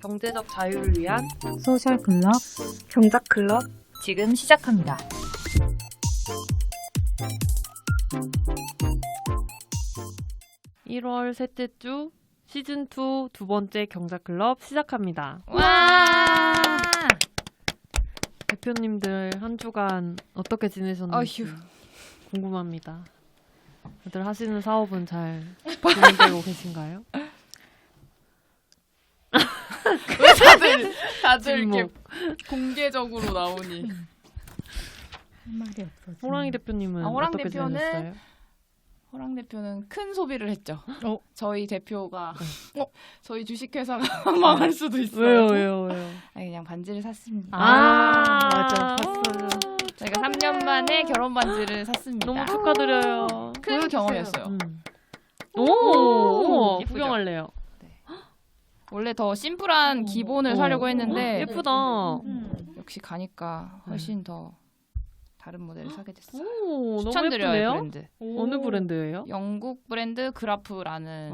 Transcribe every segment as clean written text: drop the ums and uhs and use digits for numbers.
경제적 자유를 위한 소셜 클럽, 경작 클럽 지금 시작합니다. (1월) 셋째 주 시즌2 두 번째 경작클럽 시작합니다. 와! 대표님들 한 주간 어떻게 지내셨는지 궁금합니다. 다들 하시는 사업은 잘 진행되고 계신가요? 왜 다들 이렇게 침묵. 공개적으로 나오니. 할 말이 없어. 호랑이 대표님은 호랑 어떻게 대표는 지내셨어요? 호랑 대표는 큰 소비를 했죠. 어? 저희 대표가 저희 주식회사가 망할 수도 있어요. 왜요? 아니, 그냥 반지를 샀습니다. 맞아. 봤어요. 저희가 3년 만에 결혼 반지를 샀습니다. 너무 축하드려요. 큰 경험이었어요. 오, 예쁘죠? 구경할래요. 원래 더 심플한 기본을 사려고 했는데 예쁘다. 역시 가니까 훨씬 더 다른 모델을 사게 됐어요. 오, 너무 추천드려요, 예쁘네요. 브랜드. 어느 브랜드예요? 영국 브랜드 그라프라는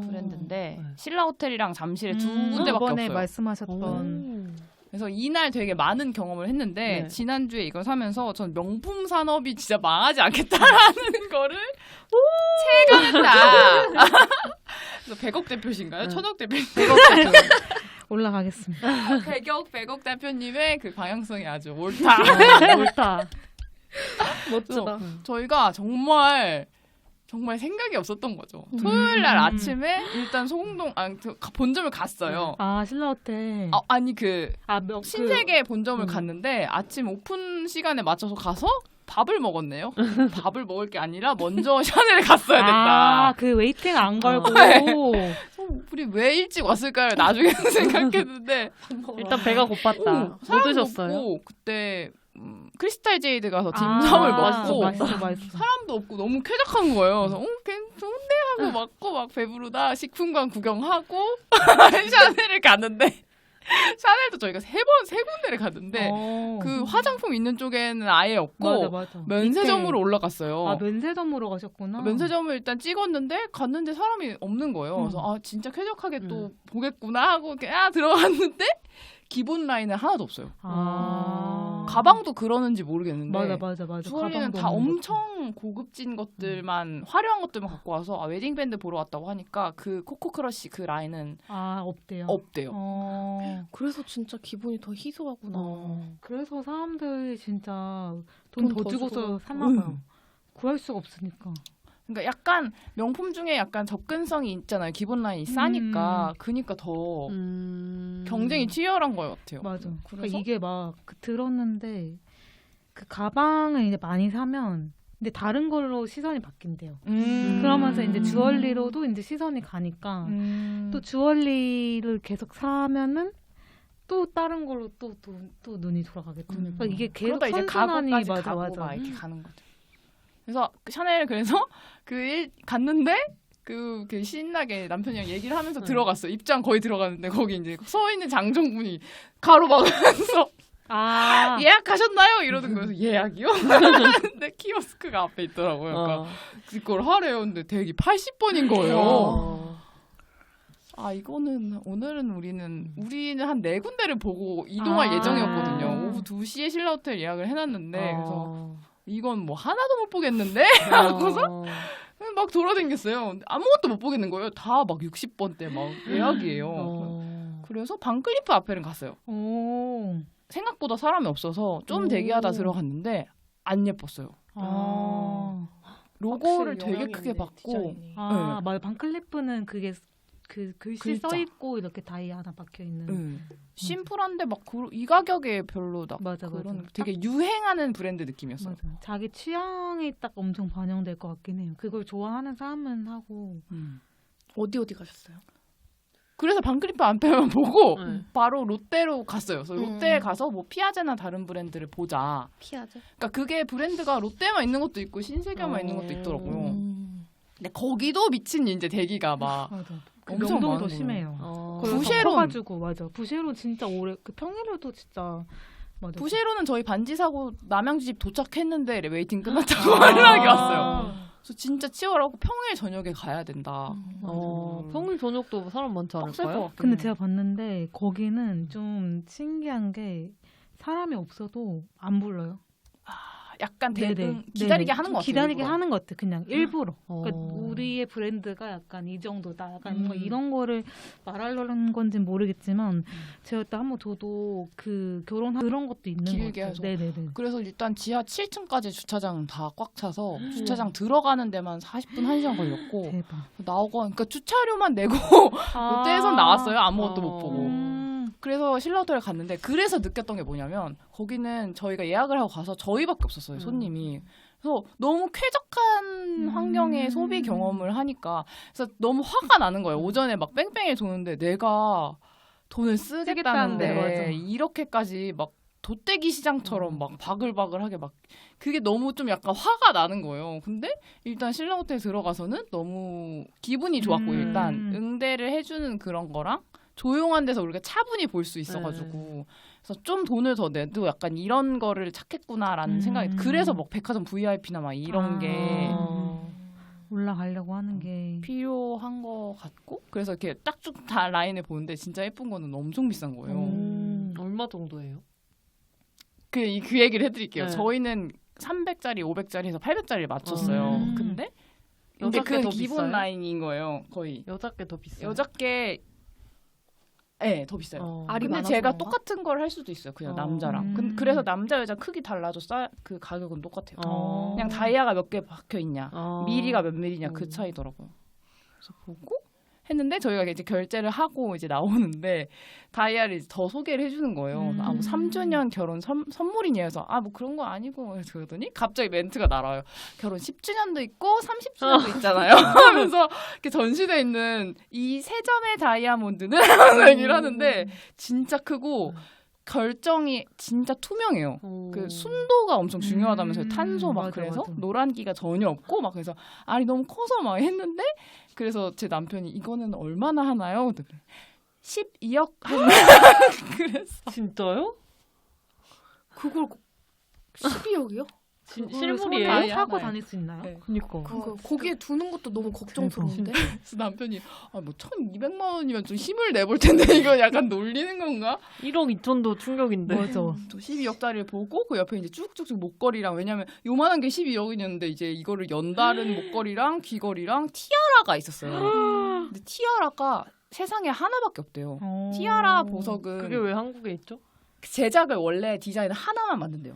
브랜드인데 네. 신라 호텔이랑 잠실에 두 군데밖에 저번에 없어요. 말씀하셨던 그래서 이날 되게 많은 경험을 했는데 네. 지난주에 이걸 사면서 전 명품 산업이 진짜 망하지 않겠다라는 거를 체감했다. 그래서 100억 대표신가요? 네. 1000억 대표? 100억 대표. 올라가겠습니다. 100억 대표님의 그 방향성이 아주 옳다. 옳다. 멋지다. 저희가 정말 생각이 없었던 거죠. 토요일 날 아침에 일단 본점을 갔어요. 아, 신라호텔. 아니 신세계 본점을 갔는데 아침 오픈 시간에 맞춰서 가서 밥을 먹었네요. 밥을 먹을 게 아니라 먼저 샤넬에 갔어야 됐다. 아, 그 웨이팅 안 걸고. 우리 왜 일찍 왔을까요? 나중에 생각했는데 일단 배가 고팠다. 뭐 사람 드셨어요? 없고 그때 크리스탈 제이드 가서 dimsum을 먹고 맛있어. 사람도 없고 너무 쾌적한 거예요. 그래서 좋은데 하고 먹고 막 배부르다 식품관 구경하고 샤넬을 갔는데 샤넬도 저희가 세 군데를 갔는데 그 화장품 있는 쪽에는 아예 없고 맞아. 면세점으로 올라갔어요. 아, 면세점으로 가셨구나. 면세점을 일단 찍었는데 갔는데 사람이 없는 거예요. 그래서 진짜 쾌적하게 또 보겠구나 하고 이렇게 들어갔는데 기본 라인은 하나도 없어요. 가방도 그러는지 모르겠는데 맞아. 주얼리는 다 엄청 고급진 것들만 화려한 것들만 갖고 와서 웨딩 밴드 보러 왔다고 하니까 그 코코 크러쉬 그 라인은 없대요. 없대요. 그래서 진짜 기분이 더 희소하구나. 그래서 사람들이 진짜 돈 돈 더 더 주고서 주고. 사나 봐요. 구할 수가 없으니까. 그러니까 약간 명품 중에 약간 접근성이 있잖아요. 기본 라인이 싸니까 그니까 더 경쟁이 치열한 것 같아요. 맞아. 그래서 그러니까 이게 막 들었는데 그 가방을 이제 많이 사면 근데 다른 걸로 시선이 바뀐대요. 그러면서 이제 주얼리로도 이제 시선이 가니까 또 주얼리를 계속 사면은 또 다른 걸로 또 눈이 돌아가겠죠. 그러니까 이게 계속 그러다 이제 선순환이 가구까지 가고 막 이렇게 가는 거죠. 그래서 샤넬 갔는데 그 신나게 남편이랑 얘기를 하면서 들어갔어요. 입장 거의 들어갔는데 거기 이제 서 있는 장정분이 가로막으면서 예약하셨나요? 이러는 거예요. 예약이요? 근데 키오스크가 앞에 있더라고요. 그러니까 그걸 하래요. 근데 대기 80번인 거예요. 이거는 오늘은 우리는 한 4군데를 보고 이동할 예정이었거든요. 오후 2시에 신라호텔 예약을 해놨는데 그래서 이건 뭐 하나도 못 보겠는데? 하고서 막 돌아다녔어요. 아무것도 못 보겠는 거예요. 다 막 60번대 막 예약이에요. 그래서 반클리프 앞에는 갔어요. 생각보다 사람이 없어서 좀 대기하다 들어갔는데 안 예뻤어요. 로고를 되게 크게 봤고 맞아. 반클리프는 그게 그 글씨 글자. 써 있고 이렇게 다이 하나 박혀 있는. 심플한데 막 이 가격에 별로 맞아. 되게 유행하는 브랜드 느낌이었어요. 맞아. 자기 취향이 딱 엄청 반영될 것 같긴 해요. 그걸 좋아하는 사람은 하고. 어디 가셨어요? 그래서 반클리프 앞에만 보고 바로 롯데로 갔어요. 그래서 롯데에 가서 뭐 피아제나 다른 브랜드를 보자. 피하죠. 그러니까 그게 브랜드가 롯데만 있는 것도 있고 신세계만 있는 것도 있더라고요. 근데 거기도 미친 이제 대기가 막 맞아. 엄청 명동이 많은 더 거예요. 심해요. 부쉐론. 가지고 맞아. 부쉐론 진짜 오래 그 평일에도 진짜 맞아. 부쉐로는 저희 반지 사고 남양주집 도착했는데 웨이팅 끝났다고 연락이 왔어요. 그래서 진짜 치열하고 평일 저녁에 가야 된다. 평일 저녁도 사람 많지 빡셀 것 않을까요? 같긴 근데 해요. 제가 봤는데 거기는 좀 신기한 게 사람이 없어도 안 불러요. 약간 네네. 기다리게 네네. 하는 것 같아요. 기다리게 일부러. 하는 것 같아. 그냥 일부러. 그러니까 어. 우리의 브랜드가 약간 이 정도다. 약간 뭐 음. 이런 거를 말하려는 건지는 모르겠지만 제가 또 한번 저도 그 결혼한 그런 것도 있는 것 길게 같아요. 하죠. 네네네. 그래서 일단 지하 7층까지 주차장 다 꽉 차서 주차장 들어가는 데만 40분 1시간 걸렸고 대박. 나오고 그러니까 주차료만 내고 롯데에선 나왔어요. 아무것도 못 보고. 그래서 신라호텔에 갔는데 그래서 느꼈던 게 뭐냐면 거기는 저희가 예약을 하고 가서 저희밖에 없었어요. 손님이. 그래서 너무 쾌적한 환경의 소비 경험을 하니까 그래서 너무 화가 나는 거예요. 오전에 막 뺑뺑이 도는데 내가 돈을 쓰겠다는데 쓰겠다는데, 맞아. 이렇게까지 막 돗대기 시장처럼 막 바글바글하게 막 그게 너무 좀 약간 화가 나는 거예요. 근데 일단 신라호텔 들어가서는 너무 기분이 좋았고 일단 응대를 해주는 그런 거랑 조용한 데서 우리가 차분히 볼 수 있어가지고 그래서 좀 돈을 더 내도 약간 이런 거를 찾겠구나라는 생각이 그래서 막 백화점 VIP나 막 이런 게 올라가려고 하는 게 필요한 거 같고 그래서 이렇게 딱 쭉 다 라인을 보는데 진짜 예쁜 거는 엄청 비싼 거예요. 얼마 정도예요? 그 얘기를 해드릴게요. 네. 저희는 300짜리, 500짜리에서 800짜리를 맞췄어요. 근데 여자께 그 더 기본 비싸요? 라인인 거예요. 거의 여자께 더 비싸요? 여자께 네, 더 비싸요. 알이 근데 많아서 제가 그런가? 똑같은 걸 할 수도 있어요. 그냥 남자랑. 그래서 남자 여자 크기 달라도 그 가격은 똑같아요. 그냥 다이아가 몇 개 박혀 있냐, 미리가 몇 미리냐 그 차이더라고요. 그래서 보고 했는데 저희가 이제 결제를 하고 이제 나오는데 다이아를 이제 더 소개를 해주는 거예요. 뭐 3주년 결혼 선물이냐 해서 뭐 그런 거 아니고 그래서 그러더니 갑자기 멘트가 날아요. 결혼 10주년도 있고 30주년도 있잖아요. 하면서 이렇게 전시돼 있는 이 세 점의 다이아몬드는 얘기를 하는데 진짜 크고 결정이 진짜 투명해요. 그 순도가 엄청 중요하다면서요. 탄소 막 맞아, 그래서 맞아. 노란기가 전혀 없고 막 그래서 알이 너무 커서 막 했는데 그래서 제 남편이 이거는 얼마나 하나요? 12억 그랬어. 진짜요? 그걸 12억이요? 실물이에요? 다이아? 사고 네. 다닐 수 있나요? 네. 그니까. 그거 거기에 두는 것도 너무 걱정스러운데. 그래서 남편이 뭐 1,200만 원이면 좀 힘을 내볼 텐데 이거 약간 놀리는 건가? 1억 2천도 충격인데. 맞아. 또 12억짜리를 보고 그 옆에 이제 쭉쭉쭉 목걸이랑 왜냐면 요만한 게 12억이었는데 이제 이거를 연다른 목걸이랑 귀걸이랑 티아라가 있었어요. 근데 티아라가 세상에 하나밖에 없대요. 티아라 보석은 그게 왜 한국에 있죠? 제작을 원래 디자인 하나만 만든대요.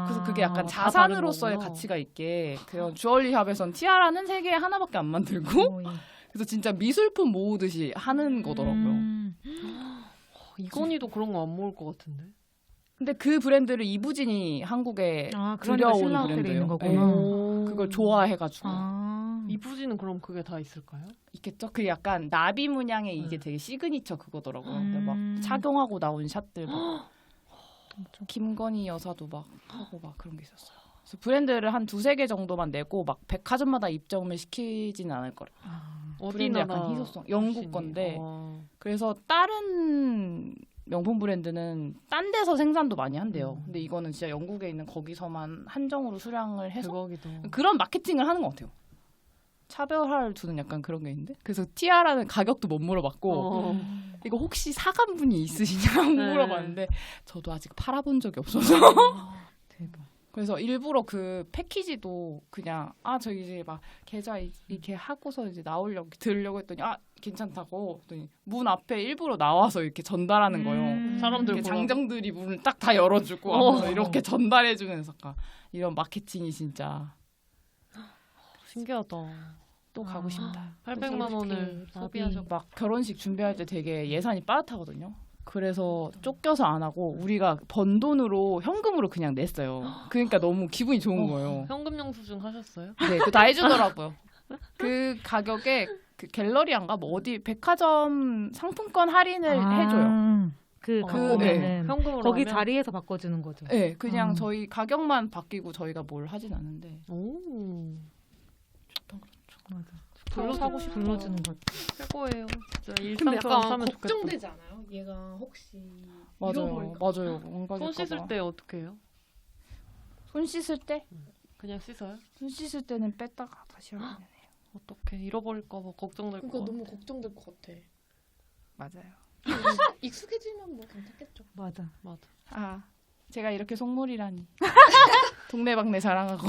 그래서 그게 약간 다 자산으로서의 다른 거구나. 가치가 있게 그런 주얼리샵에선 티아라는 세계에 하나밖에 안 만들고 그래서 진짜 미술품 모으듯이 하는 거더라고요. 이건희도 그런 거 안 먹을 것 같은데. 근데 그 브랜드를 이부진이 한국에 그러니까 들여온 신라호텔에 브랜드예요. 있는 거구나. 네. 그걸 좋아해가지고 이부지는 그럼 그게 다 있을까요? 있겠죠. 그 약간 나비 문양의 이게 되게 시그니처 그거더라고요. 근데 막 착용하고 나온 샷들 막 김건희 여사도 막 하고 막 그런 게 있었어요. 그래서 브랜드를 한 2-3개 정도만 내고 막 백화점마다 입점을 시키지는 않을 거래요. 어디 브랜드 나라? 약간 희소성 영국 건데 아. 그래서 다른 명품 브랜드는 딴 데서 생산도 많이 한대요. 근데 이거는 진짜 영국에 있는 거기서만 한정으로 수량을 해서 대박이다. 그런 마케팅을 하는 것 같아요. 차별화를 두는 약간 그런 게 있는데 그래서 티아라는 가격도 못 물어봤고 이거 혹시 사간 분이 있으시냐고 네. 물어봤는데 저도 아직 팔아본 적이 없어서 대박. 그래서 일부러 그 패키지도 그냥 저희 이제 막 계좌 이렇게 하고서 이제 나오려고 들으려고 했더니 괜찮다고 했더니 문 앞에 일부러 나와서 이렇게 전달하는 거예요. 사람들 이렇게 보라고. 장정들이 문을 딱 다 열어주고 앞에서 이렇게 전달해주는 약간 이런 마케팅이 진짜 신기하다. 또 가고 싶다. 800만 원을 소비하죠. 막 결혼식 준비할 때 되게 예산이 빠듯하거든요. 그래서 쫓겨서 안 하고 우리가 번 돈으로 현금으로 그냥 냈어요. 그러니까 너무 기분이 좋은 거예요. 현금 영수증 하셨어요? 네, 그거 다 해주더라고요. 그 가격에 그 갤러리안가 뭐 어디 백화점 상품권 할인을 해줘요. 그거는 현금으로 거기 하면? 자리에서 바꿔주는 거죠. 네, 그냥 저희 가격만 바뀌고 저희가 뭘 하진 않는데. 오. 맞아. 사고 싶다. 불러주는 거. 최고예요. 진짜 근데 일상처럼 약간 사면 좋겠다. 걱정되지 않아요? 얘가 혹시 맞아요, 잃어버릴까? 맞아요. 뭔가 손 씻을 때 어떻게 해요? 손 씻을 때 그냥 씻어요? 손 씻을 때는 뺐다가 다시 하면 되네요. 어떡해. 잃어버릴까 봐 걱정될 것 그러니까 같아. 너무 걱정될 것 같아. 맞아요. 익숙해지면 뭐 괜찮겠죠. 맞아. 맞아. 아, 제가 이렇게 속물이라니. 동네방네 자랑하고.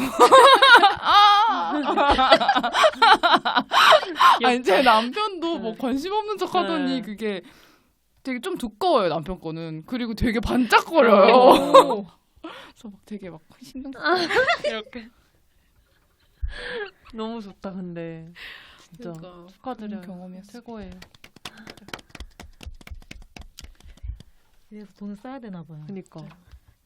아니, 제 남편도 뭐 네. 관심 없는 척 하더니 네. 그게 되게 좀 두꺼워요, 남편 거는. 그리고 되게 반짝거려요. 어. 그래서 막 되게 막 신경 쓰고. 이렇게. 너무 좋다, 근데. 진짜. 그러니까 축하드려요. 경험이었어요. 최고예요. 이래서 돈을 써야 되나 봐요. 그니까.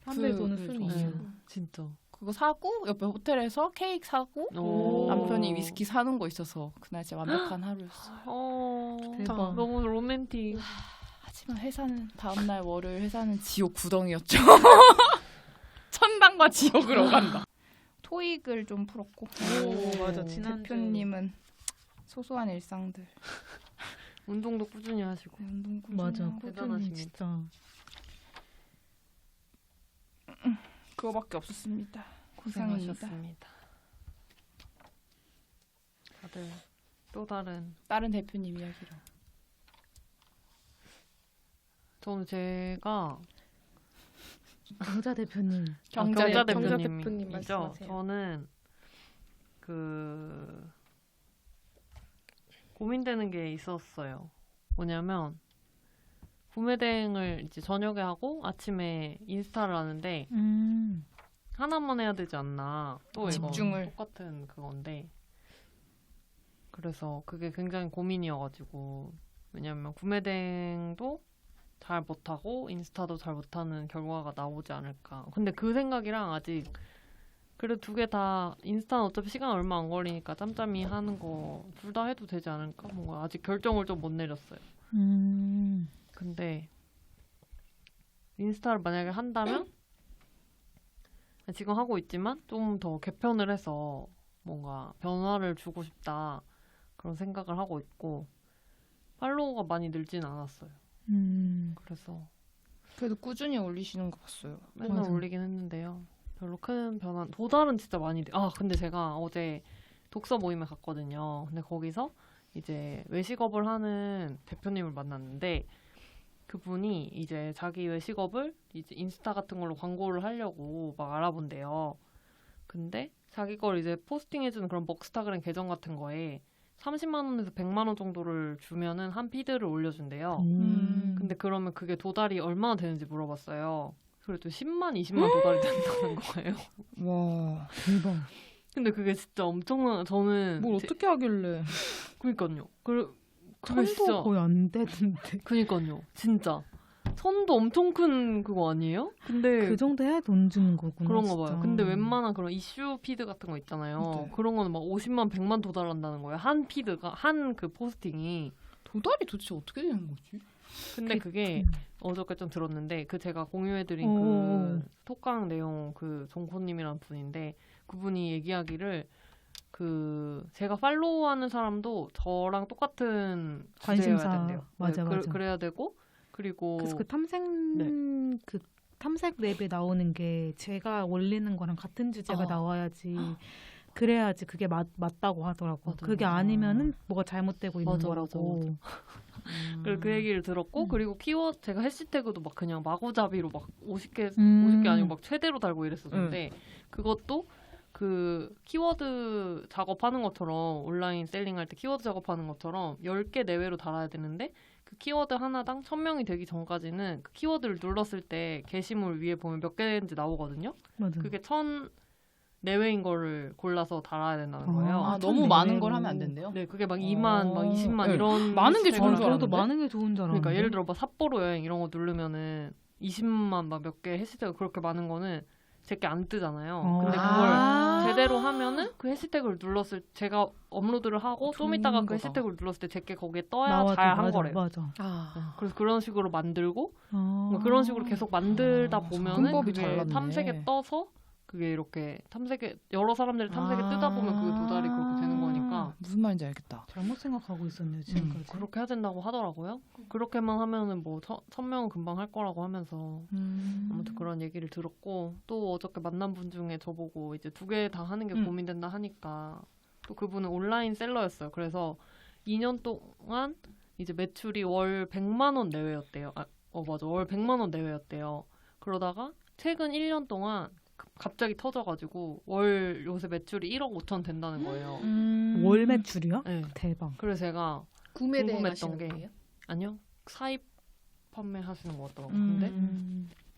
사람들 그- 돈을 그 쓰는 네. 이유. 진짜. 그거 사고 옆에 호텔에서 케이크 사고 오. 남편이 위스키 사는 거 있어서 그날 진짜 완벽한 하루였어요. 대박. 너무 로맨틱. 하지만 회사는 다음날 월요일 회사는 지옥 구덩이였죠. 천당과 지옥으로 간다. 토익을 좀 풀었고 오, 맞아. 지난주 대표님은 소소한 일상들 운동도 꾸준히 하시고. 운동 꾸준히 맞아. 하고 꾸준히 대단하십니다. 진짜. 그거밖에 없었습니다. 고생입니다. 고생하셨습니다. 다들 또 다른 대표님 이야기로. 저는 제가 경자 대표님. 경자 경자 대표님이죠. 대표님 말씀하세요. 저는 고민되는 게 있었어요. 뭐냐면 구매대행을 이제 저녁에 하고 아침에 인스타를 하는데 하나만 해야 되지 않나. 또 이거 집중을. 똑같은 그건데. 그래서 그게 굉장히 고민이어가지고. 왜냐면 구매대행도 잘 못하고 인스타도 잘 못하는 결과가 나오지 않을까. 근데 그 생각이랑 아직 그래도 두 개 다 인스타는 어차피 시간 얼마 안 걸리니까 짬짬이 하는 거 둘 다 해도 되지 않을까. 뭔가 아직 결정을 좀 못 내렸어요. 근데 인스타를 만약에 한다면 지금 하고 있지만 좀 더 개편을 해서 뭔가 변화를 주고 싶다 그런 생각을 하고 있고 팔로워가 많이 늘진 않았어요. 그래서 그래도 꾸준히 올리시는 거 봤어요. 맨날 맞아. 올리긴 했는데요. 별로 큰 변화. 도달은 진짜 많이 돼. 근데 제가 어제 독서 모임에 갔거든요. 근데 거기서 이제 외식업을 하는 대표님을 만났는데 그분이 이제 자기 외식업을 이제 인스타 같은 걸로 광고를 하려고 막 알아본대요. 근데 자기 걸 이제 포스팅해주는 그런 먹스타그램 계정 같은 거에 30만 원에서 100만 원 정도를 주면은 한 피드를 올려준대요. 근데 그러면 그게 도달이 얼마나 되는지 물어봤어요. 그래도 10만, 20만 도달이 된다는 거예요. 와, 대박. 근데 그게 진짜 엄청난, 저는. 뭘 어떻게 하길래? 그니까요. 그게 천도 진짜. 거의 안 되던데. 그니까요. 진짜. 선도 엄청 큰 그거 아니에요? 근데. 그 정도 해야 돈 주는 거구나. 그런가 진짜. 봐요. 근데 웬만한 그런 이슈 피드 같은 거 있잖아요. 네. 그런 거는 막 50만, 100만 도달한다는 거예요. 한 피드가, 한 그 포스팅이. 도달이 도대체 어떻게 되는 거지? 근데 그게 어저께 좀 들었는데 그 제가 공유해드린 오. 그 톡강 내용 그 종코님이라는 분인데 그분이 얘기하기를 그 제가 팔로우하는 사람도 저랑 똑같은 주제여야 관심사. 된대요. 맞아, 네, 맞아. 그래야 되고 그리고 그래서 그 탐색 그 탐색 랩에 나오는 게 제가 올리는 거랑 같은 주제가 나와야지. 그래야지 그게 맞다고 하더라고. 맞아요. 그게 아니면은 뭐가 잘못되고 있는 맞아, 거라고. 그리고 그 얘기를 들었고 음. 그리고 키워드 제가 해시태그도 막 그냥 마구잡이로 막 50개 음. 50개 아니고 막 최대로 달고 이랬었는데 그것도 그 키워드 작업하는 것처럼 온라인 셀링할 때 키워드 작업하는 것처럼 10개 내외로 달아야 되는데 그 키워드 하나당 1000명이 되기 전까지는 그 키워드를 눌렀을 때 게시물 위에 보면 몇 개인지 나오거든요. 맞아. 그게 1000 내외인 거를 골라서 달아야 된다는 거예요. 아, 너무 참 많은 내외로. 걸 하면 안 된대요? 네, 그게 막 2만, 막 20만 네. 이런 많은 게 좋은 줄 해시태그를 저도 알았는데? 많은 게 좋은 줄 알았는데. 그러니까 예를 들어 막 삿포로 여행 이런 거 누르면은 20만 막 몇 개 해시태그 그렇게 많은 거는 제게 안 뜨잖아요. 근데 그걸 제대로 하면은 그 해시태그를 눌렀을 제가 업로드를 하고 좀 좋은 이따가 그 거다. 해시태그를 눌렀을 때 제게 거기에 떠야 나와도 잘 한 맞아, 거래요. 맞아. 아, 그래서 그런 식으로 만들고 아. 그런 식으로 계속 만들다 보면은 접근법이 그게 달랐네. 탐색에 떠서 그게 이렇게 탐색에 여러 사람들이 탐색에 뜨다 보면 그게 도달이 그렇게 되는 거니까 보니까 무슨 말인지 알겠다. 잘못 생각하고 있었네요 지금까지. 그렇게 해야 된다고 하더라고요. 그렇게만 하면은 뭐 1,000명은 금방 할 거라고 하면서 아무튼 그런 얘기를 들었고 또 어저께 만난 분 중에 저보고 이제 2개 다 하는 게 고민된다 하니까 또 그분은 온라인 셀러였어요. 그래서 2년 동안 이제 매출이 월 100만 원 내외였대요. 맞아. 월 100만 원 내외였대요. 그러다가 최근 1년 동안 갑자기 터져가지고 월 요새 매출이 1억 5천 된다는 거예요. 월 매출이요? 네. 대박. 그래서 제가 구매 대행 궁금했던 하시는 게 거예요? 아니요. 사입 판매하시는 것 같더라고요. 근데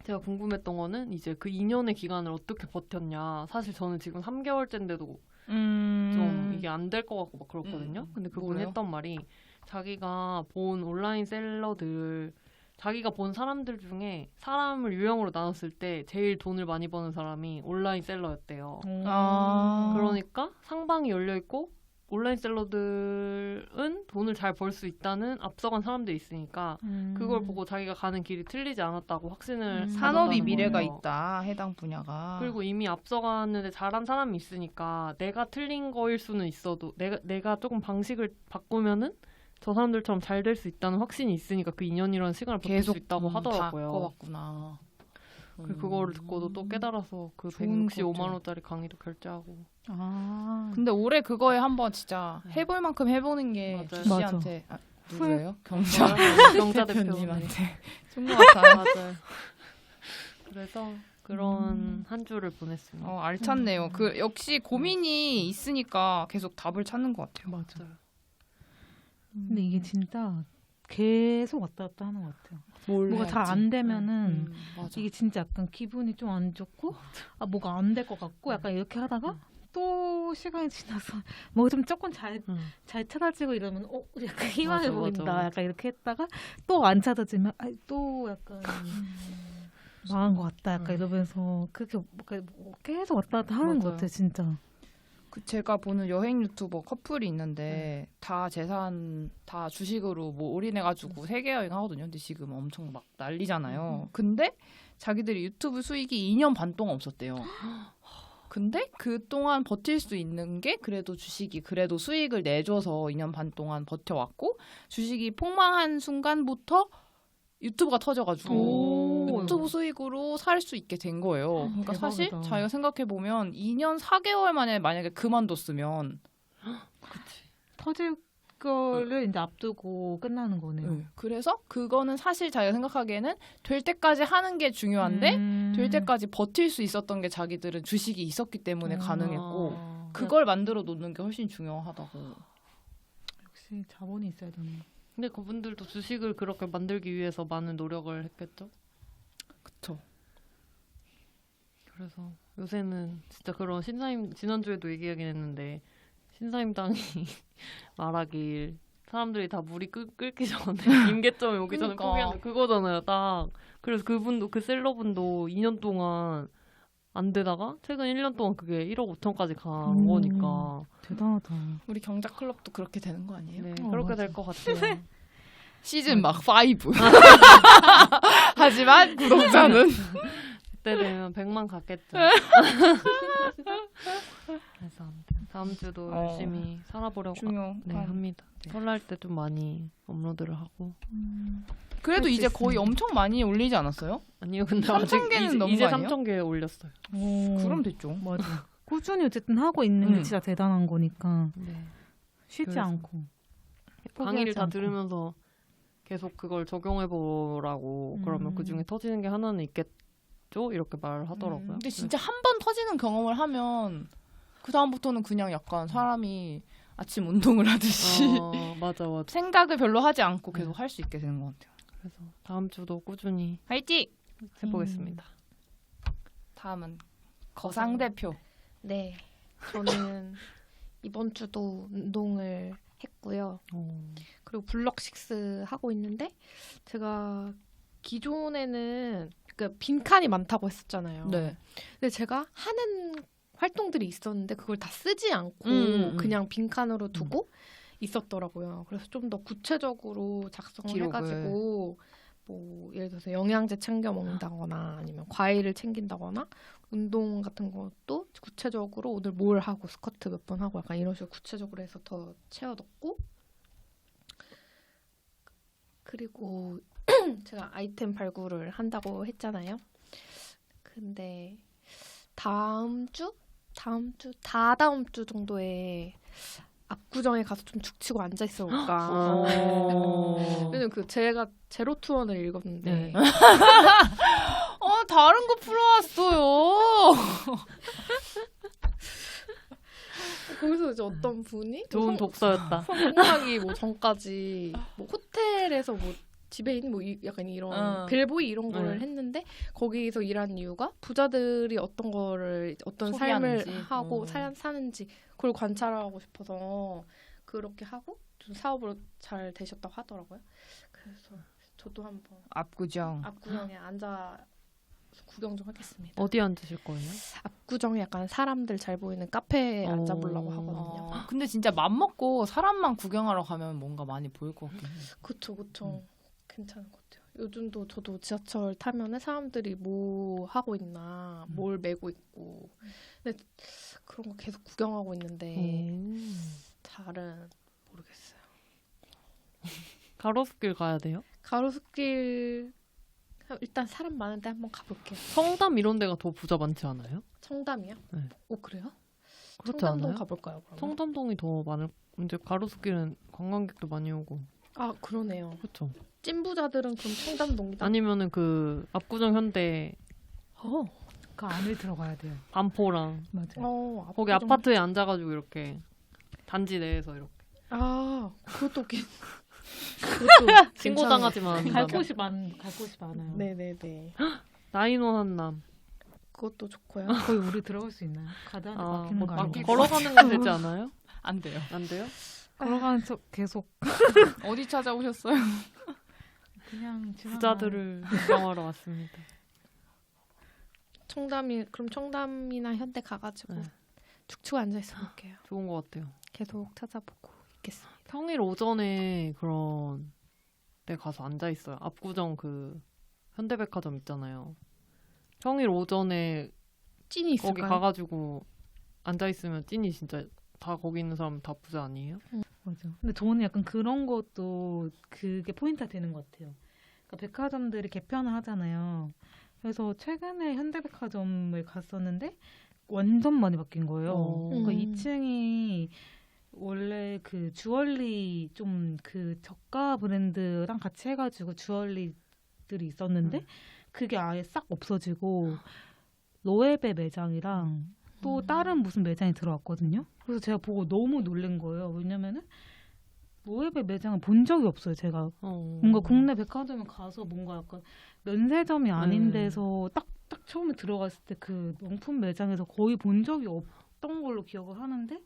제가 궁금했던 거는 이제 그 2년의 기간을 어떻게 버텼냐. 사실 저는 지금 3개월째인데도 좀 이게 안 될 것 같고 막 그렇거든요. 근데 그분이 뭐예요? 했던 말이 자기가 본 온라인 셀러들 자기가 본 사람들 중에 사람을 유형으로 나눴을 때 제일 돈을 많이 버는 사람이 온라인 셀러였대요. 그러니까 상방이 열려 있고 온라인 셀러들은 돈을 잘 벌 수 있다는 앞서간 사람들이 있으니까 그걸 보고 자기가 가는 길이 틀리지 않았다고 확신을 산업이 가졌다는 미래가 거예요. 있다. 해당 분야가. 그리고 이미 앞서가는데 잘한 사람이 있으니까 내가 틀린 거일 수는 있어도 내가 조금 방식을 바꾸면은 저 사람들처럼 잘 될 수 있다는 확신이 있으니까 그 2년이라는 시간을 버틸 수 있다고 하더라고요. 바꿔봤구나. 그리고 그거를 듣고도 또 깨달아서 그 좋은 165만 원짜리 강의도 결제하고. 근데 올해 그거에 한번 진짜 해볼 만큼 해보는 게 맞아요. 주씨한테 누구예요? 경자 경자 대표님한테 대표님한테 준 것 같아요. 맞아요. 그래서 그런 한 주를 보냈습니다. 알찼네요. 그 역시 고민이 있으니까 계속 답을 찾는 것 같아요. 맞아. 근데 이게 진짜 계속 왔다 갔다 하는 것 같아요. 뭐가 잘 안 되면은 맞아. 이게 진짜 약간 기분이 좀 안 좋고 뭐가 안 될 것 같고 약간 이렇게 하다가 또 시간이 지나서 뭐가 좀 조금 잘 찾아지고 이러면 약간 희망해 맞아, 보인다. 맞아. 약간 이렇게 했다가 또 안 찾아지면 또 약간 망한 것 같다. 약간 이러면서 그렇게 뭐 계속 왔다 갔다 하는 것 맞아요. 같아요. 진짜. 제가 보는 여행 유튜버 커플이 있는데 다 재산 다 주식으로 뭐 올인해가지고 세계 여행 하거든요. 근데 지금 엄청 막 난리잖아요. 근데 자기들이 유튜브 수익이 2년 반 동안 없었대요. 근데 그 동안 버틸 수 있는 게 그래도 주식이 그래도 수익을 내줘서 2년 반 동안 버텨왔고 주식이 폭망한 순간부터 유튜브가 터져가지고 유튜브 수익으로 살 수 있게 된 거예요. 그러니까 대박이다. 사실 자기가 생각해보면 2년 4개월 만에 만약에 그만뒀으면 터질 거를 이제 앞두고 끝나는 거네요. 그래서 그거는 사실 자기가 생각하기에는 될 때까지 하는 게 중요한데 될 때까지 버틸 수 있었던 게 자기들은 주식이 있었기 때문에 가능했고 그걸 만들어 놓는 게 훨씬 중요하다고. 역시 자본이 있어야 되네. 근데 그분들도 주식을 그렇게 만들기 위해서 많은 노력을 했겠죠. 그쵸. 그래서 요새는 진짜 그런 지난주에도 얘기하긴 했는데 신사임당이 말하길 사람들이 다 물이 끓기 전에 임계점이 오기 전에 그러니까. 포기하는 그거잖아요. 딱. 그래서 그분도 그 셀러분도 2년 동안 안 되다가 최근 1년 동안 그게 1억 5천까지 간 거니까. 대단하다. 우리 경자 클럽도 그렇게 되는 거 아니에요? 네, 어, 그렇게 맞아. 될 것 같아요. 시즌 막 5. 하지만 구독자는 그때 되면 100만 갔겠죠. 그래서 아무튼 다음 주도 열심히 살아보려고 합니다. 네. 설날 때 좀 많이 업로드를 하고. 그래도 이제 거의 엄청 많이 올리지 않았어요? 아니요, 근데 3,000개는 아직 넘은 이제 거 아니에요? 3,000개 올렸어요. 그럼 됐죠. 맞아. 꾸준히 어쨌든 하고 있는 게 진짜 대단한 거니까 네. 쉬지 그래서. 않고. 강의를 다 않고. 들으면서 계속 그걸 적용해보라고 그러면 그 중에 터지는 게 하나는 있겠죠? 이렇게 말을 하더라고요. 근데 진짜 한 번 터지는 경험을 하면 그 다음부터는 그냥 약간 사람이 아침 운동을 하듯이 맞아. 생각을 별로 하지 않고 계속 할 수 있게 되는 것 같아요. 그래서 다음 주도 꾸준히 화이팅! 해보겠습니다. 다음은 거상 대표. 네, 저는 이번 주도 운동을 했고요. 그리고 블럭식스 하고 있는데 제가 기존에는 그 빈칸이 많다고 했었잖아요. 네. 근데 제가 하는 활동들이 있었는데 그걸 다 쓰지 않고 그냥 빈칸으로 두고 있었더라고요. 그래서 좀 더 구체적으로 작성을 기록을. 해가지고 뭐 예를 들어서 영양제 챙겨 먹는다거나 아니면 과일을 챙긴다거나 운동 같은 것도 구체적으로 오늘 뭘 하고 스쿼트 몇 번 하고 약간 이런 식으로 구체적으로 해서 더 채워 넣고 그리고 제가 아이템 발굴을 한다고 했잖아요. 근데 다다음 주 정도에 압구정에 가서 좀 죽치고 앉아 있어 볼까. 왜냐면 그 제가 제로 투원을 읽었는데 네. 다른 거 풀어왔어요. 거기서 이제 어떤 분이 좋은 독서였다. 성공하기 뭐 전까지 뭐 호텔에서 뭐 지배인 뭐 약간 이런 벨보이 이런 거를 했는데 거기서 일한 이유가 부자들이 어떤 삶을 소비하는지. 하고 사는지 그걸 관찰하고 싶어서 그렇게 하고 좀 사업으로 잘 되셨다고 하더라고요. 그래서 저도 한번 압구정. 압구정에 앉아 구경 좀 하겠습니다. 어디 앉으실 거예요? 압구정에 약간 사람들 잘 보이는 카페에 앉아보려고 하거든요. 근데 진짜 맘 먹고 사람만 구경하러 가면 뭔가 많이 보일 것 같긴 해. 그쵸. 괜찮은 것 같아요. 요즘도 저도 지하철 타면은 사람들이 뭐 하고 있나, 뭘 메고 있고. 근데 그런 거 계속 구경하고 있는데 잘은 모르겠어요. 가로수길 가야 돼요? 가로수길 일단 사람 많은데 한번 가볼게요. 성담 이런 데가 더 부자 많지 않아요? 청담이요? 네. 그래요? 그렇지 청담동 않아요? 가볼까요? 그러면? 성담동이 더 많을. 이제 가로수길은 관광객도 많이 오고. 아 그러네요. 그렇죠. 찐부자들은 그럼 청담동이다. 아니면은 그 압구정 현대 그 안을 들어가야 돼요. 반포랑 맞아요. 거기 아파트에 앉아가지고 이렇게 단지 내에서 이렇게 그것도 신고당하지만 않는다면. 갈 곳이 많아요. 네네네. 나인원 한남. 그것도 좋고요. 거의 우리 들어갈 수 있나요? 가다한테 막히는 뭐 거 막 아니고? 걸어가는 거 되지 않아요? 안 돼요. 안 돼요? 걸어가는 척 계속 어디 찾아오셨어요? 그냥 부자들을 구경하러 왔습니다. 그럼 청담이나 현대 가가지고 네. 축축 앉아 있어 볼게요. 좋은 것 같아요. 계속 찾아보고 있겠습니다. 평일 오전에 그런 데 가서 앉아 있어요. 압구정 그 현대백화점 있잖아요. 평일 오전에 찐이 거기 있을까요? 가가지고 앉아 있으면 찐이 진짜 다 거기 있는 사람 다 부자 아니에요? 맞아. 근데 저는 약간 그런 것도 그게 포인트가 되는 것 같아요. 그러니까 백화점들이 개편을 하잖아요. 그래서 최근에 현대백화점을 갔었는데 완전 많이 바뀐 거예요. 그러니까 2층이 원래 그 주얼리 좀 그 저가 브랜드랑 같이 해가지고 주얼리들이 있었는데 그게 아예 싹 없어지고 로에베 매장이랑 또 다른 무슨 매장이 들어왔거든요. 그래서 제가 보고 너무 놀란 거예요. 왜냐면은 로에베 매장을 본 적이 없어요. 제가 뭔가 국내 백화점에 가서 뭔가 약간 면세점이 아닌 데서 딱 처음에 들어갔을 때 그 명품 매장에서 거의 본 적이 없던 걸로 기억을 하는데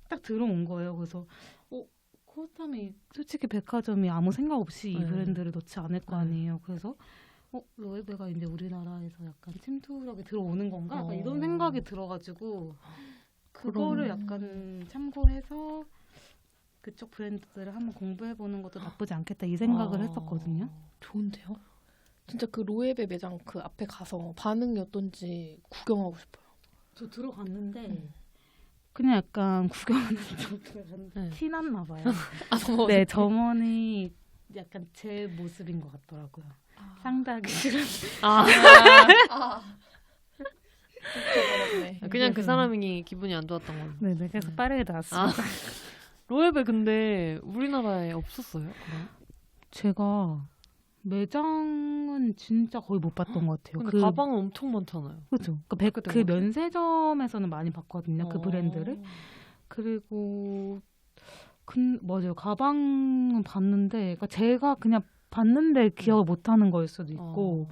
딱 들어온 거예요. 그래서 그렇다면 솔직히 백화점이 아무 생각 없이 이 브랜드를 넣지 않을 거 아니에요. 그래서 로에베가 이제 우리나라에서 약간 침투력이 들어오는 건가? 약간 이런 생각이 들어가지고 그거를 약간 참고해서 그쪽 브랜드들을 한번 공부해보는 것도 나쁘지 않겠다 이 생각을 했었거든요. 좋은데요? 진짜 그 로에베 매장 그 앞에 가서 반응이 어떤지 구경하고 싶어요. 저 들어갔는데 그냥 약간 구경하는 척 티났나 봐요. 네, 점원이 약간 제 모습인 것 같더라고요. 상당히 싫은. 그냥 그 사람이 기분이 안 좋았던 거예요. 네네, 그래서 빠르게 나왔습니다. 로에베 근데 우리나라에 없었어요? 그럼? 제가 매장은 진짜 거의 못 봤던 것 같아요. 근데 가방은 엄청 많잖아요. 그렇죠. 그 면세점에서는 많이 봤거든요. 그 브랜드를. 그리고 맞아요. 가방은 봤는데 그러니까 제가 그냥 봤는데 기억을 못하는 거일 수도 있고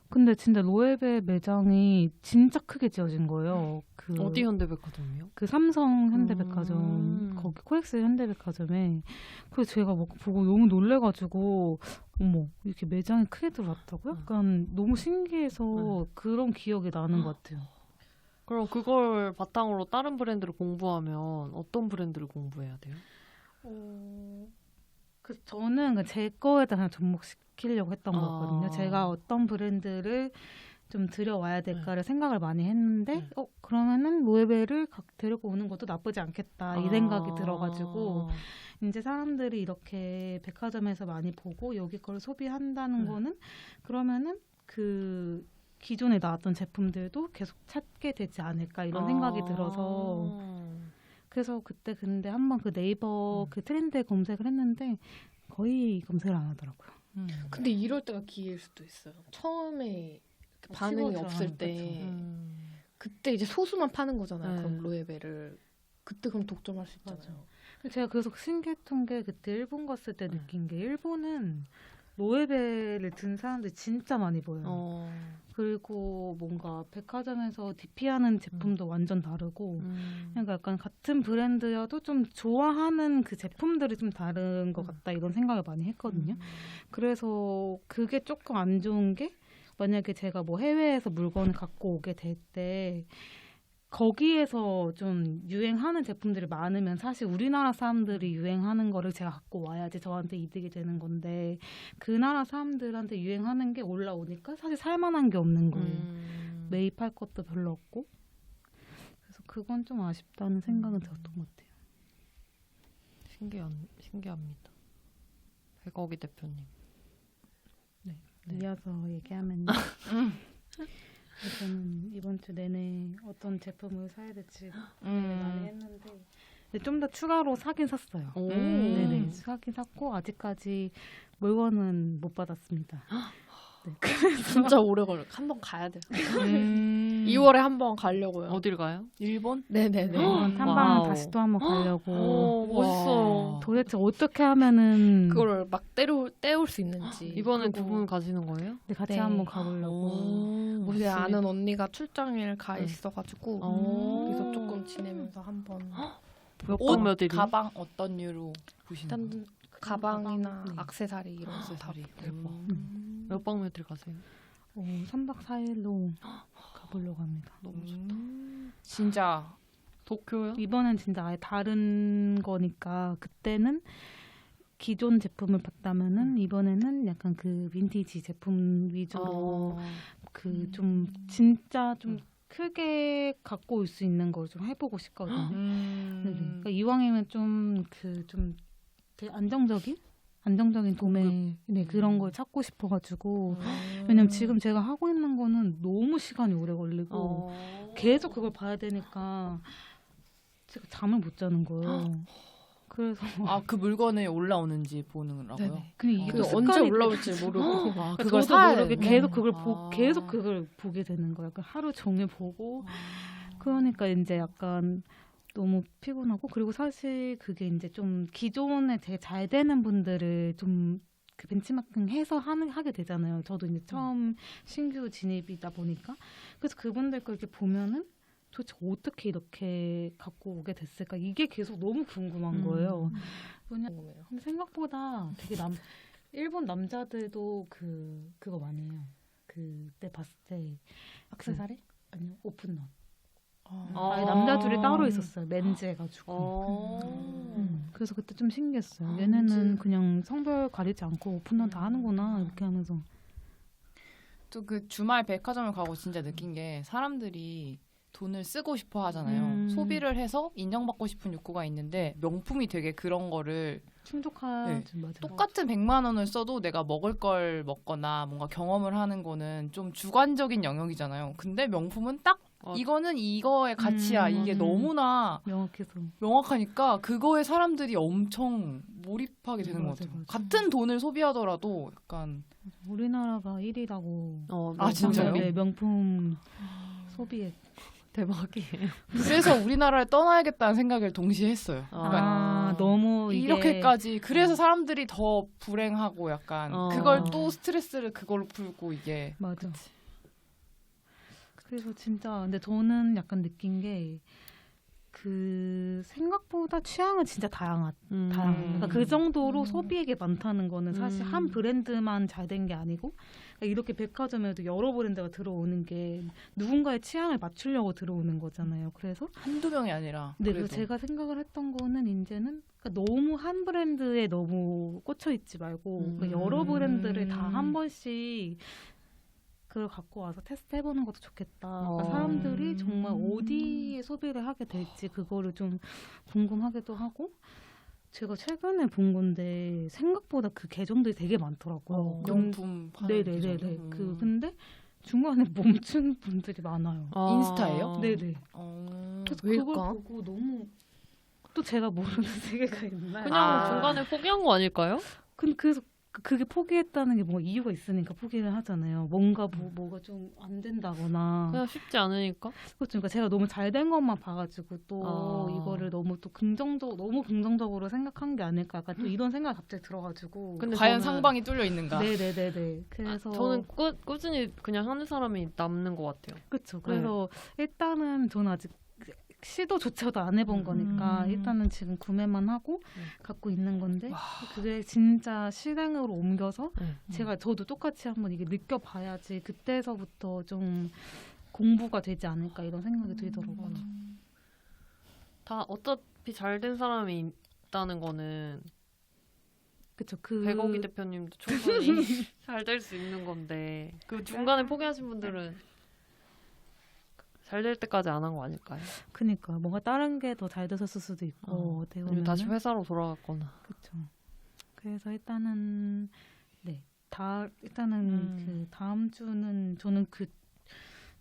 근데 진짜 로에베 매장이 진짜 크게 지어진 거예요. 어디 현대백화점이요? 그 삼성 현대백화점 거기 코엑스 현대백화점에 그래서 제가 막 보고 너무 놀래가지고 어머 이렇게 매장이 크게 들어왔다고요? 약간 너무 신기해서 그런 기억이 나는 것 같아요. 그럼 그걸 바탕으로 다른 브랜드를 공부하면 어떤 브랜드를 공부해야 돼요? 그래서 저는 제 거에다 그냥 접목시키려고 했던 아. 거거든요. 제가 어떤 브랜드를 좀 들여와야 될까를 생각을 많이 했는데 그러면은 로에베를 데리고 오는 것도 나쁘지 않겠다 이 생각이 들어가지고 이제 사람들이 이렇게 백화점에서 많이 보고 여기 걸 소비한다는 거는 그러면은 그 기존에 나왔던 제품들도 계속 찾게 되지 않을까 이런 생각이 들어서 그래서 그때 근데 한번 그 네이버 그 트렌드 검색을 했는데 거의 검색을 안 하더라고요. 근데 이럴 때가 기회일 수도 있어요. 처음에 반응이 치고 없을 들어가면 때 그때 이제 소수만 파는 거잖아요. 네. 그럼 로에베를 그때 그럼 독점할 수 있잖아요. 제가 그래서 신기했던 게 그때 일본 갔을 때 느낀 게 일본은 로에베를 든 사람들이 진짜 많이 보여요. 그리고 뭔가 백화점에서 DP하는 제품도 완전 다르고 그러니까 약간 같은 브랜드여도 좀 좋아하는 그 제품들이 좀 다른 것 같다 이런 생각을 많이 했거든요. 그래서 그게 조금 안 좋은 게 만약에 제가 뭐 해외에서 물건을 갖고 오게 될 때 거기에서 좀 유행하는 제품들이 많으면 사실 우리나라 사람들이 유행하는 거를 제가 갖고 와야지 저한테 이득이 되는 건데 그 나라 사람들한테 유행하는 게 올라오니까 사실 살만한 게 없는 거예요. 매입할 것도 별로 없고 그래서 그건 좀 아쉽다는 생각은 들었던 것 같아요. 신기합니다. 백억이 대표님. 네. 이어서 얘기하면 저는 이번 주 내내 어떤 제품을 사야 될지 많이 했는데 좀 더 추가로 사긴 샀어요. 네네, 사긴 샀고 아직까지 물건은 못 받았습니다. 네. 진짜 오래 걸려. 한번 가야 돼요. 2월에 한번 가려고요. 어딜 가요? 일본? 네네네. 탐방 와우. 다시 또 한번 가려고. 멋있어. 도대체 어떻게 하면은 그거를 막 때울 수 있는지. 이번엔 그리고 두 분 가시는 거예요? 네, 같이 네. 한번 가보려고. 제 아는 언니가 출장일 가 네. 있어가지고 오. 여기서 조금 지내면서 한번 몇박 몇일이? 가방 어떤 류로 보시는 거예요? 일단 가방이나 가방, 네. 액세서리 이런 거 다 액세서리. 대박. 몇박 며칠 가세요? 3박 4일로 가보려고 합니다. 너무 좋다. 진짜 도쿄요? 이번엔 진짜 아예 다른 거니까 그때는 기존 제품을 봤다면은 이번에는 약간 그 빈티지 제품 위주로 그 좀 진짜 좀 크게 갖고 올 수 있는 걸 좀 해보고 싶거든요. 네, 그러니까 이왕이면 좀 되게 안정적인 도매 네, 그런 걸 찾고 싶어가지고 왜냐면 지금 제가 하고 있는 거는 너무 시간이 오래 걸리고 계속 그걸 봐야 되니까 제가 잠을 못 자는 거예요. 그래서 그 물건이 올라오는지 보는 거라고요? 네네. 근데 이게 그 또 언제 습관이 올라올지 모르고 그러니까 그걸 저도 사야 모르게 되는데. 계속 그걸 아. 계속 그걸 보게 되는 거예요. 약간 하루 종일 보고 그러니까 이제 약간 너무 피곤하고 그리고 사실 그게 이제 좀 기존에 되게 잘 되는 분들을 좀 그 벤치마킹 해서 하게 되잖아요. 저도 이제 처음 신규 진입이다 보니까 그래서 그분들 거 이렇게 보면은 도대체 어떻게 이렇게 갖고 오게 됐을까 이게 계속 너무 궁금한 거예요. 궁금해요. 근데 생각보다 되게 일본 남자들도 그거 많이 해요. 그때 봤을 때 액세서리? 아니요 오픈런. 아예 남자 줄이 따로 있었어요. 맨즈 해가지고. 그래서 그때 좀 신기했어요. 얘네는 그냥 성별 가리지 않고 오픈런 다 하는구나 이렇게 하면서. 또 그 주말 백화점을 가고 진짜 느낀 게 사람들이 돈을 쓰고 싶어 하잖아요. 소비를 해서 인정받고 싶은 욕구가 있는데 명품이 되게 그런 거를 충족하지 맞아요. 똑같은 100만 원을 써도 내가 먹을 걸 먹거나 뭔가 경험을 하는 거는 좀 주관적인 영역이잖아요. 근데 명품은 딱 이거는 이거의 가치야. 이게 너무나 명확해서. 명확하니까 그거에 사람들이 엄청 몰입하게 되는 것 맞아, 같아요. 맞아. 같은 돈을 소비하더라도 약간 우리나라가 1위라고. 진짜요? 네, 명품 소비에. 대박이에요. 그래서 우리나라를 떠나야겠다는 생각을 동시에 했어요. 그러니까 너무 이게 이렇게까지 그래서 사람들이 더 불행하고 약간 그걸 또 스트레스를 그걸로 풀고 이게 맞아. 그래서 진짜 근데 저는 약간 느낀 게 그 생각보다 취향은 진짜 다양하다. 그러니까 그 정도로 소비액이 많다는 거는 사실 한 브랜드만 잘 된 게 아니고 그러니까 이렇게 백화점에도 여러 브랜드가 들어오는 게 누군가의 취향을 맞추려고 들어오는 거잖아요. 그래서 한두 명이 아니라 네, 그래도. 그래서 제가 생각을 했던 거는 이제는 그러니까 너무 한 브랜드에 너무 꽂혀 있지 말고 그러니까 여러 브랜드를 다 한 번씩 그걸 갖고 와서 테스트 해보는 것도 좋겠다. 그러니까 사람들이 정말 어디에 소비를 하게 될지 그거를 좀 궁금하기도 하고 제가 최근에 본 건데 생각보다 그 계정들이 되게 많더라고요. 명품 파는 네네네네. 계정이요? 근데 중간에 멈춘 분들이 많아요. 인스타예요? 네네. 그래서 그걸 왜일까? 보고 너무 또 제가 모르는 세계가 있나. 그냥 중간에 포기한 거 아닐까요? 그래서 그게 포기했다는 게 뭔가 이유가 있으니까 포기를 하잖아요. 뭔가 뭐가 좀 안 된다거나. 그냥 쉽지 않으니까. 그렇죠. 그러니까 제가 너무 잘 된 것만 봐가지고 또 이거를 너무 또 너무 긍정적으로 생각한 게 아닐까. 약간 또 이런 생각이 갑자기 들어가지고. 근데 과연 저는- 상방이 뚫려 있는가? 네네네네. 그래서 저는 꾸준히 그냥 하는 사람이 남는 것 같아요. 그렇죠. 그래서 일단은 저는 아직 시도조차도 안 해본 거니까 일단은 지금 구매만 하고 갖고 있는 건데 그게 진짜 실행으로 옮겨서 저도 똑같이 한번 이게 느껴봐야지 그때서부터 좀 공부가 되지 않을까 이런 생각이 들더라고요. 다 어차피 잘 된 사람이 있다는 거는 그쵸. 백억이 대표님도 충분히 잘 될 수 있는 건데 그 중간에 포기하신 분들은 잘 될 때까지 안 한 거 아닐까요? 그니까 뭔가 다른 게 더 잘 됐었을 수도 있고 어떻게 아니면 다시 보면은. 회사로 돌아갔거나. 그쵸. 그래서 일단은 일단은 그 다음 주는 저는 그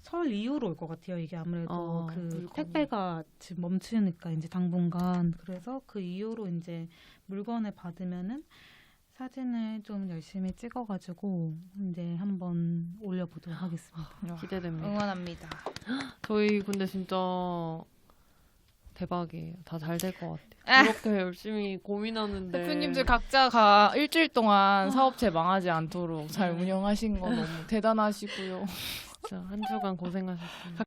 설 이후로 올 것 같아요. 이게 아무래도 그 물건이. 택배가 지금 멈추니까 이제 당분간 그래서 그 이후로 이제 물건을 받으면은 사진을 좀 열심히 찍어가지고 이제 한번 올려보도록 하겠습니다. 기대됩니다. 응원합니다. 저희 근데 진짜 대박이에요. 다 잘 될 것 같아요. 그렇게 열심히 고민하는데 대표님들 각자가 일주일 동안 사업체 망하지 않도록 잘 운영하신 거 너무 대단하시고요. 진짜 한 주간 고생하셨습니다.